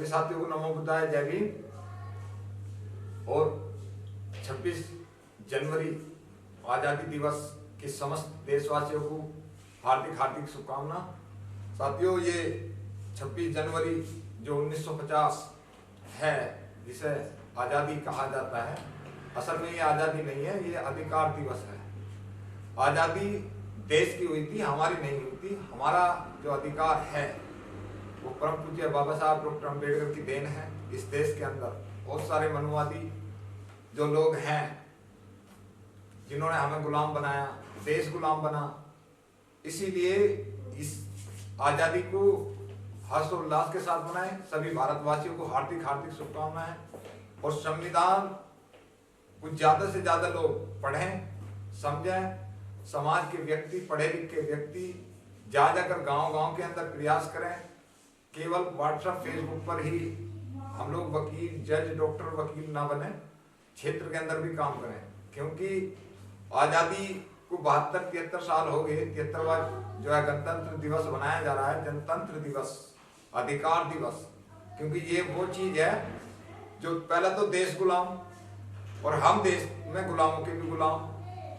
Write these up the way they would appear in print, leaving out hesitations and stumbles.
सभी साथियों को नमो बुद्धाय, जय भीम। और 26 जनवरी आज़ादी दिवस की समस्त देशवासियों को हार्दिक हार्दिक शुभकामना। साथियों, ये 26 जनवरी जो 1950 है, जिसे आज़ादी कहा जाता है, असल में ये आज़ादी नहीं है, ये अधिकार दिवस है। आज़ादी देश की हुई थी, हमारी नहीं हुई थी। हमारा जो अधिकार है वो परम पूज्य बाबा साहब डॉक्टर अम्बेडकर की देन है। इस देश के अंदर बहुत सारे मनुवादी जो लोग हैं जिन्होंने हमें गुलाम बनाया, देश गुलाम बना। इसीलिए इस आज़ादी को हर्षोल्लास के साथ मनाएं। सभी भारतवासियों को हार्दिक हार्दिक शुभकामनाएं। और संविधान कुछ ज़्यादा से ज़्यादा लोग पढ़ें, समझें। समाज के व्यक्ति, पढ़े लिखे व्यक्ति जा जाकर गांव-गांव के अंदर प्रयास करें। केवल व्हाट्सएप फेसबुक पर ही हम लोग वकील, जज, डॉक्टर, वकील ना बने, क्षेत्र के अंदर भी काम करें। क्योंकि आज़ादी को 72-73 साल हो गए। 73वां जो है गणतंत्र दिवस मनाया जा रहा है, जनतंत्र दिवस, अधिकार दिवस। क्योंकि ये वो चीज है जो पहला तो देश गुलाम और हम देश में गुलामों के भी गुलाम।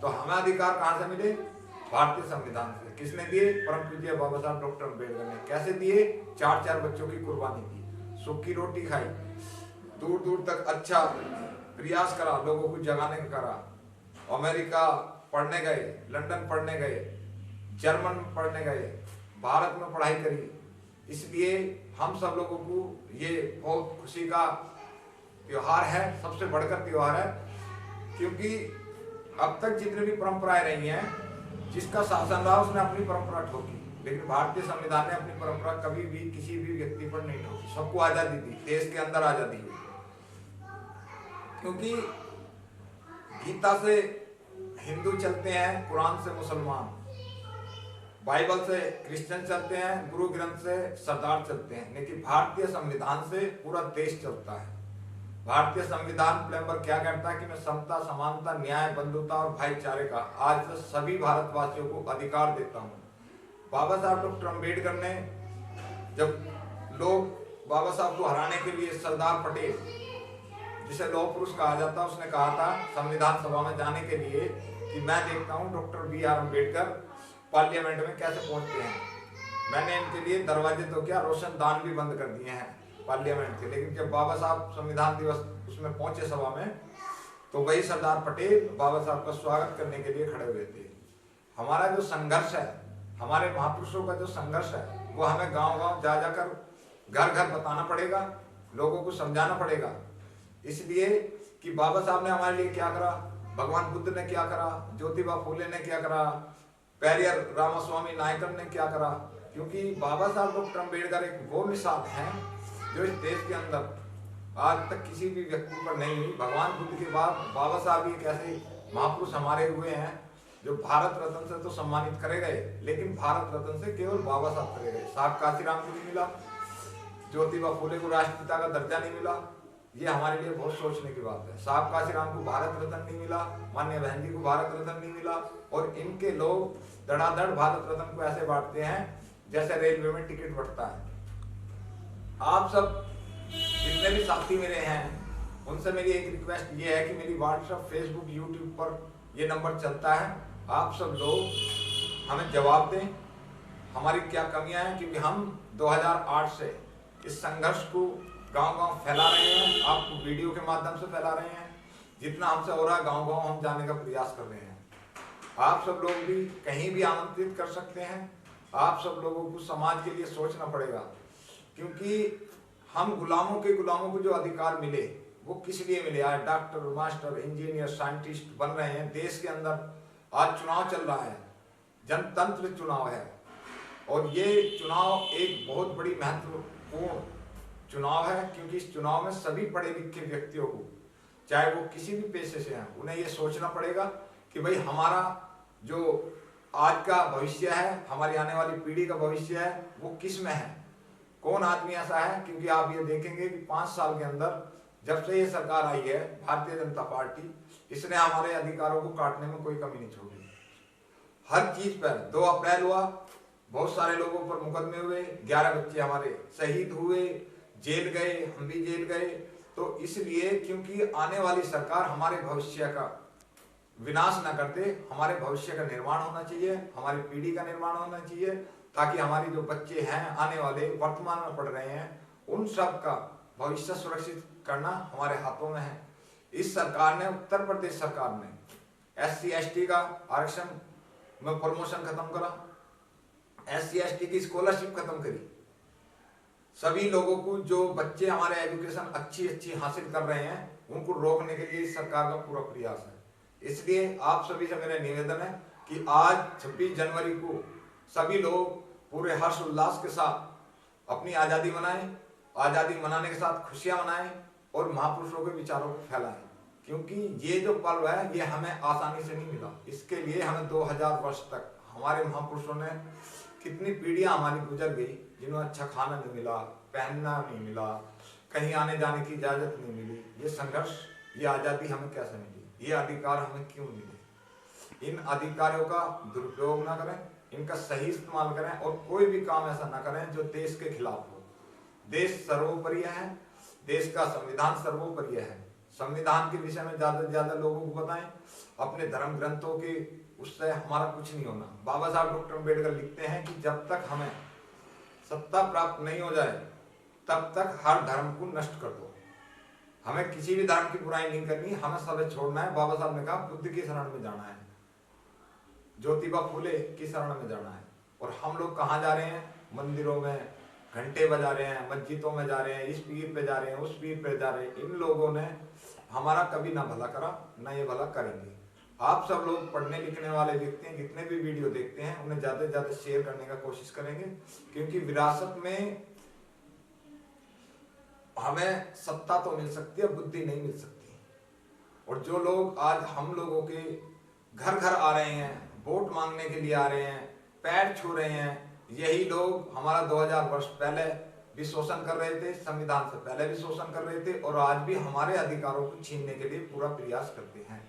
तो हमें अधिकार कहाँ से मिले? भारतीय संविधान से। किसने दिए? परम पूज्य बाबा साहब डॉक्टर अम्बेडकर ने। कैसे दिए? 4-4 बच्चों की कुर्बानी दी, सूखी रोटी खाई, दूर दूर तक अच्छा प्रयास करा, लोगों को जगाने का करा। अमेरिका पढ़ने गए, लंदन पढ़ने गए, जर्मन पढ़ने गए, भारत में पढ़ाई करी। इसलिए हम सब लोगों को ये बहुत खुशी का त्योहार है, सबसे बढ़कर त्योहार है। क्योंकि अब तक जितनी भी परंपराएं रही हैं, जिसका शासन रहा उसने अपनी परंपरा ठोकी, लेकिन भारतीय संविधान ने अपनी परंपरा कभी भी किसी भी व्यक्ति पर नहीं ठोकी। सबको आजादी दी, देश के अंदर आजादी हुई। क्योंकि गीता से हिंदू चलते हैं, कुरान से मुसलमान, बाइबल से क्रिश्चियन चलते हैं, गुरु ग्रंथ से सरदार चलते हैं, लेकिन भारतीय संविधान से पूरा देश चलता है। भारतीय संविधान प्लेम्बर क्या कहता है कि मैं समता, समानता, न्याय, बंधुता और भाईचारे का आज से सभी भारतवासियों को अधिकार देता हूँ। बाबा साहब डॉक्टर अम्बेडकर ने, जब लोग बाबा साहब को हराने के लिए सरदार पटेल, जिसे लौह पुरुष कहा जाता है, उसने कहा था संविधान सभा में जाने के लिए कि मैं देखता हूँ डॉक्टर BR अम्बेडकर पार्लियामेंट में कैसे पहुंचते हैं। मैंने इनके लिए दरवाजे तो क्या, रोशनदान भी बंद कर दिए हैं पार्लियामेंट के। लेकिन जब बाबा साहब संविधान दिवस उसमें पहुंचे सभा में, तो वही सरदार पटेल बाबा साहब का स्वागत करने के लिए खड़े हुए थे। हमारा जो संघर्ष है, हमारे महापुरुषों का जो संघर्ष है, वो हमें गांव-गांव जा जाकर, घर-घर बताना पड़ेगा, लोगों को समझाना पड़ेगा। इसलिए कि बाबा साहब ने हमारे लिए क्या करा, भगवान बुद्ध ने क्या करा, ज्योतिबा फूले ने क्या करा, पेरियर रामास्वामी नायकर ने क्या करा। क्योंकि बाबा साहब डॉक्टर अम्बेडकर एक वो मिसाल है जो इस देश के अंदर आज तक किसी भी व्यक्ति पर नहीं हुई। भगवान बुद्ध के बाद बाबा साहब एक ऐसे महापुरुष हमारे हुए हैं जो भारत रत्न से तो सम्मानित करे गए, लेकिन भारत रत्न से केवल बाबा साहब करे गए। साहब काशीराम को नहीं मिला, ज्योतिबा फूले को राष्ट्रपिता का दर्जा नहीं मिला। ये हमारे लिए बहुत सोचने की बात है। साहब काशीराम को भारत रत्न नहीं मिला, माननीय बहन जी को भारत रत्न नहीं मिला, और इनके लोग धड़ाधड़ भारत रत्न को ऐसे बांटते हैं जैसे रेलवे में टिकट बंटता है। आप सब जितने भी साथी मेरे हैं, उनसे मेरी एक रिक्वेस्ट ये है कि मेरी व्हाट्सएप, फेसबुक, यूट्यूब पर ये नंबर चलता है। आप सब लोग हमें जवाब दें हमारी क्या कमियां हैं। क्योंकि हम 2008 से इस संघर्ष को गांव-गांव फैला रहे हैं, आपको वीडियो के माध्यम से फैला रहे हैं। जितना हमसे हो रहा है गांव-गांव हम जाने का प्रयास कर रहे हैं। आप सब लोग भी कहीं भी आमंत्रित कर सकते हैं। आप सब लोगों को समाज के लिए सोचना पड़ेगा। क्योंकि हम गुलामों को जो अधिकार मिले वो किस लिए मिले? आज डॉक्टर, मास्टर, इंजीनियर, साइंटिस्ट बन रहे हैं देश के अंदर। आज चुनाव चल रहा है, जनतंत्र चुनाव है, और ये चुनाव एक बहुत बड़ी महत्वपूर्ण चुनाव है। क्योंकि इस चुनाव में सभी पढ़े लिखे व्यक्तियों को, चाहे वो किसी भी पेशे से हैं, उन्हें ये सोचना पड़ेगा कि भाई हमारा जो आज का भविष्य है, हमारी आने वाली पीढ़ी का भविष्य है, वो किस में है, कौन आदमी ऐसा है। क्योंकि आप ये देखेंगे कि 5 साल के अंदर जब से ये सरकार आई है, भारतीय जनता पार्टी, इसने हमारे अधिकारों को काटने में कोई कमी नहीं छोड़ी। हर चीज पर 2 अप्रैल हुआ, बहुत सारे लोगों पर मुकदमे हुए, 11 बच्चे हमारे शहीद हुए, जेल गए, हम भी जेल गए। तो इसलिए क्योंकि आने वाली सरकार हमारे भविष्य का विनाश ना करते, हमारे भविष्य का निर्माण होना चाहिए, हमारी पीढ़ी का निर्माण होना चाहिए, ताकि हमारे जो बच्चे हैं आने वाले वर्तमान में पढ़ रहे हैं उन सब का भविष्य सुरक्षित करना हमारे हाथों में है। इस सरकार ने, उत्तर प्रदेश सरकार ने SC/ST का आरक्षण में प्रमोशन खत्म करा, SC/ST की स्कॉलरशिप खत्म करी। सभी लोगों को, जो बच्चे हमारे एजुकेशन अच्छी हासिल कर रहे हैं, उनको रोकने के लिए इस सरकार का पूरा प्रयास है। इसलिए आप सभी से मेरा निवेदन है कि आज 26 जनवरी को सभी लोग पूरे हर्ष उल्लास के साथ अपनी आज़ादी मनाएं, आज़ादी मनाने के साथ खुशियां मनाएं और महापुरुषों के विचारों को फैलाएं, क्योंकि ये जो पर्व है ये हमें आसानी से नहीं मिला। इसके लिए हमें 2000 वर्ष तक हमारे महापुरुषों ने, कितनी पीढ़ियां हमारी गुजर गई, जिन्हें अच्छा खाना नहीं मिला, पहनना नहीं मिला, कहीं आने जाने की इजाजत नहीं मिली। ये संघर्ष, ये आज़ादी हमें कैसे मिली, ये अधिकार हमें क्यों मिले? इन अधिकारों का दुरुपयोग ना करें, इनका सही इस्तेमाल करें और कोई भी काम ऐसा ना करें जो देश के खिलाफ हो। देश सर्वोपरि है, देश का संविधान सर्वोपरि है। संविधान के विषय में ज्यादा से ज्यादा लोगों को बताएं, अपने धर्म ग्रंथों के उससे हमारा कुछ नहीं होना। बाबा साहब डॉक्टर अम्बेडकर लिखते हैं कि जब तक हमें सत्ता प्राप्त नहीं हो जाए तब तक हर धर्म को नष्ट कर दो। हमें किसी भी धर्म की बुराई नहीं करनी, हमें सब छोड़ना है। बाबा साहब ने कहा बुद्ध की शरण में जाना है, ज्योतिबा फूले की शरण में जाना है। और हम लोग कहाँ जा रहे हैं? मंदिरों में घंटे बजा रहे हैं, मस्जिदों में जा रहे हैं, इस पीर पे जा रहे हैं, उस पीर पे जा रहे हैं। इन लोगों ने हमारा कभी ना भला करा, ना ये भला करेंगे। आप सब लोग पढ़ने लिखने वाले व्यक्ति हैं, जितने भी वीडियो देखते हैं उन्हें ज्यादा से ज्यादा शेयर करने का कोशिश करेंगे, क्योंकि विरासत में हमें सत्ता तो मिल सकती है, बुद्धि नहीं मिल सकती। और जो लोग आज हम लोगों के घर घर आ रहे हैं, वोट मांगने के लिए आ रहे हैं, पैर छू रहे हैं, यही लोग हमारा 2000 वर्ष पहले भी शोषण कर रहे थे, संविधान से पहले भी शोषण कर रहे थे और आज भी हमारे अधिकारों को छीनने के लिए पूरा प्रयास करते हैं।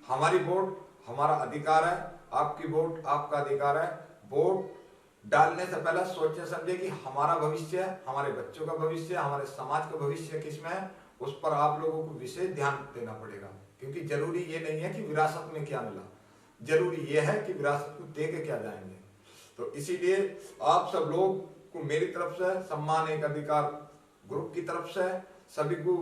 हमारी वोट हमारा अधिकार है, आपकी वोट आपका अधिकार है। वोट डालने से पहले सोचे समझे कि हमारा भविष्य, हमारे बच्चों का भविष्य, हमारे समाज का भविष्य किसमें है, उस पर आप लोगों को विशेष ध्यान देना पड़ेगा। क्योंकि जरूरी ये नहीं है कि विरासत में क्या मिला, जरूरी ये है कि विरासत को दे के क्या जाएंगे। तो इसीलिए आप सब लोग को मेरी तरफ से सम्मान एक अधिकार ग्रुप की तरफ से सभी को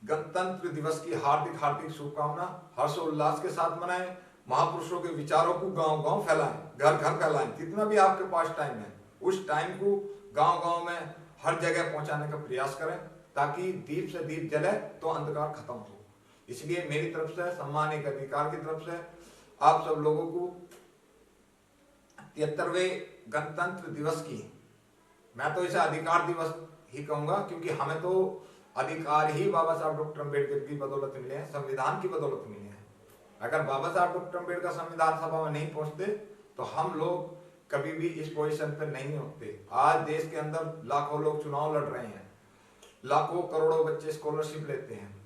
गणतंत्र दिवस की हार्दिक हार्दिक शुभकामना। हर्षोल्लास के साथ मनाएं, महापुरुषों के विचारों को गांव गांव फैलाएं, घर घर फैलाएं। जितना भी आपके पास टाइम है उस टाइम को गांव गांव में हर जगह पहुंचाने का प्रयास करें, ताकि दीप से दीप जले तो अंधकार खत्म हो। इसलिए मेरी तरफ से सम्मान एक अधिकार की तरफ से आप सब लोगों को 73वें गणतंत्र दिवस की, मैं तो इसे अधिकार दिवस ही कहूंगा, क्योंकि हमें तो अधिकार ही बाबा साहब डॉक्टर अम्बेडकर की बदौलत मिले हैं, संविधान की बदौलत मिले हैं। अगर बाबा साहब डॉक्टर अम्बेडकर संविधान सभा में नहीं पहुंचते तो हम लोग कभी भी इस पोजीशन पर नहीं होते। आज देश के अंदर लाखों लोग चुनाव लड़ रहे हैं, लाखों करोड़ों बच्चे स्कॉलरशिप लेते हैं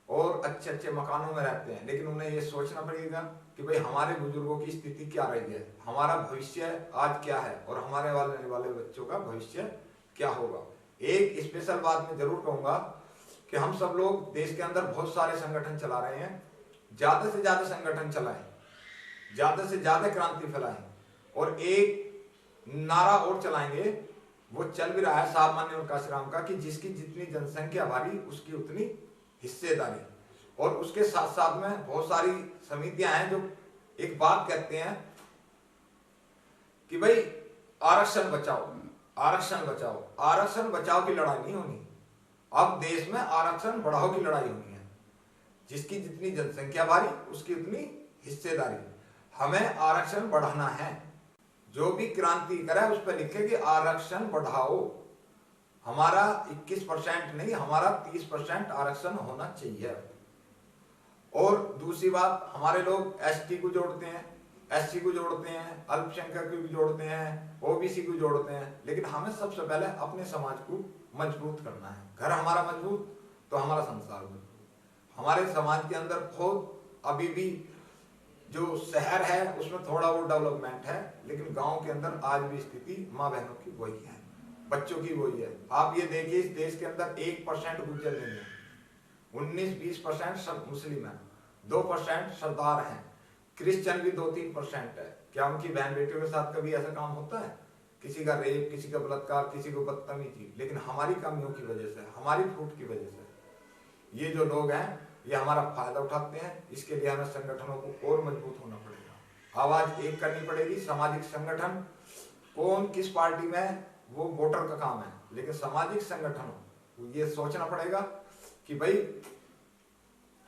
और अच्छे अच्छे मकानों में रहते हैं, लेकिन उन्हें ये सोचना पड़ेगा कि भाई हमारे बुजुर्गों की स्थिति क्या रही है, हमारा भविष्य आज क्या है और हमारे वाले बच्चों का भविष्य क्या होगा। एक स्पेशल बात मैं जरूर कहूंगा कि हम सब लोग देश के अंदर बहुत सारे संगठन चला रहे हैं, ज्यादा से ज्यादा संगठन चलाएं, ज्यादा से ज्यादा क्रांति फैलाएं और एक नारा और चलाएंगे, वो चल भी रहा है सामान्य और काशीराम का, कि जिसकी जितनी जनसंख्या भारी उसकी उतनी हिस्सेदारी। और उसके साथ साथ में बहुत सारी समितियां हैं जो एक बात कहते हैं कि भाई आरक्षण बचाओ, आरक्षण बचाओ। आरक्षण बचाओ की लड़ाई नहीं होनी, अब देश में आरक्षण बढ़ाओ की लड़ाई होनी है। जिसकी जितनी जनसंख्या भारी उसकी उतनी हिस्सेदारी। हमें आरक्षण बढ़ाना है, जो भी क्रांति करे उस पर लिखे कि आरक्षण बढ़ाओ। हमारा 21% नहीं, हमारा 30% आरक्षण होना चाहिए। और दूसरी बात, हमारे लोग एसटी को जोड़ते हैं, एससी को जोड़ते हैं, अल्पसंख्यक को भी जोड़ते हैं, ओबीसी को जोड़ते हैं, लेकिन हमें सबसे पहले अपने समाज को मजबूत करना है। घर हमारा मजबूत तो हमारा संसार मजबूत। हमारे समाज के अंदर बहुत अभी भी जो शहर है उसमें थोड़ा वो डेवलपमेंट है, लेकिन गांव के अंदर आज भी स्थिति माँ बहनों की वही है। बच्चों की वही है। आप ये देखिए इस देश के अंदर 1% गुज्जर नहीं है, 19-20% सब मुस्लिम है, 2% सरदार हैं, क्रिश्चियन भी 2-3% है। क्या उनकी बहन बेटियों के साथ कभी ऐसा काम होता है? किसी का रेप, किसी का बलात्कार, किसी को बदतमीजी। लेकिन हमारी कमियों की वजह से, हमारी फूट की वजह से ये जो लोग हैं ये हमारा फायदा उठाते हैं। इसके लिए हमें संगठनों को और मजबूत होना पड़ेगा, आवाज एक करनी पड़ेगी। सामाजिक संगठन कौन किस पार्टी में, वो वोटर का काम है, लेकिन सामाजिक संगठनों को ये सोचना पड़ेगा कि भाई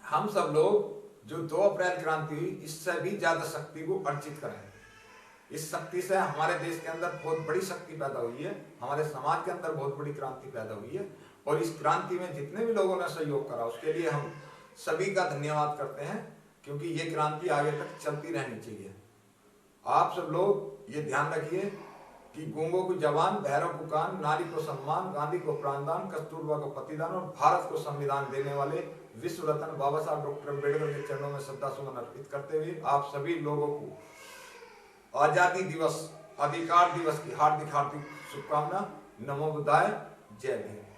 हम सब लोग जो 2 अप्रैल क्रांति हुई इससे भी ज्यादा शक्ति को अर्जित करें। इस शक्ति से हमारे देश के अंदर बहुत बड़ी शक्ति पैदा हुई है, हमारे समाज के अंदर बहुत बड़ी क्रांति पैदा हुई है, और इस क्रांति में जितने भी लोगों ने सहयोग करा उसके लिए हम सभी का धन्यवाद करते हैं, क्योंकि ये क्रांति आगे तक चलती रहनी चाहिए। आप सब लोग ये ध्यान रखिए कि गूंगों को जबान, बहरों को कान, नारी को सम्मान, गांधी को प्राणदान, कस्तूरबा को पतिदान और भारत को संविधान देने वाले विश्व रत्न बाबा साहब डॉक्टर अम्बेडकर के चरणों में श्रद्धा सुमन अर्पित करते हुए आप सभी लोगों को आजादी दिवस, अधिकार दिवस की हार्दिक हार्दिक शुभकामना। नमो बुद्धाय, जय भीम।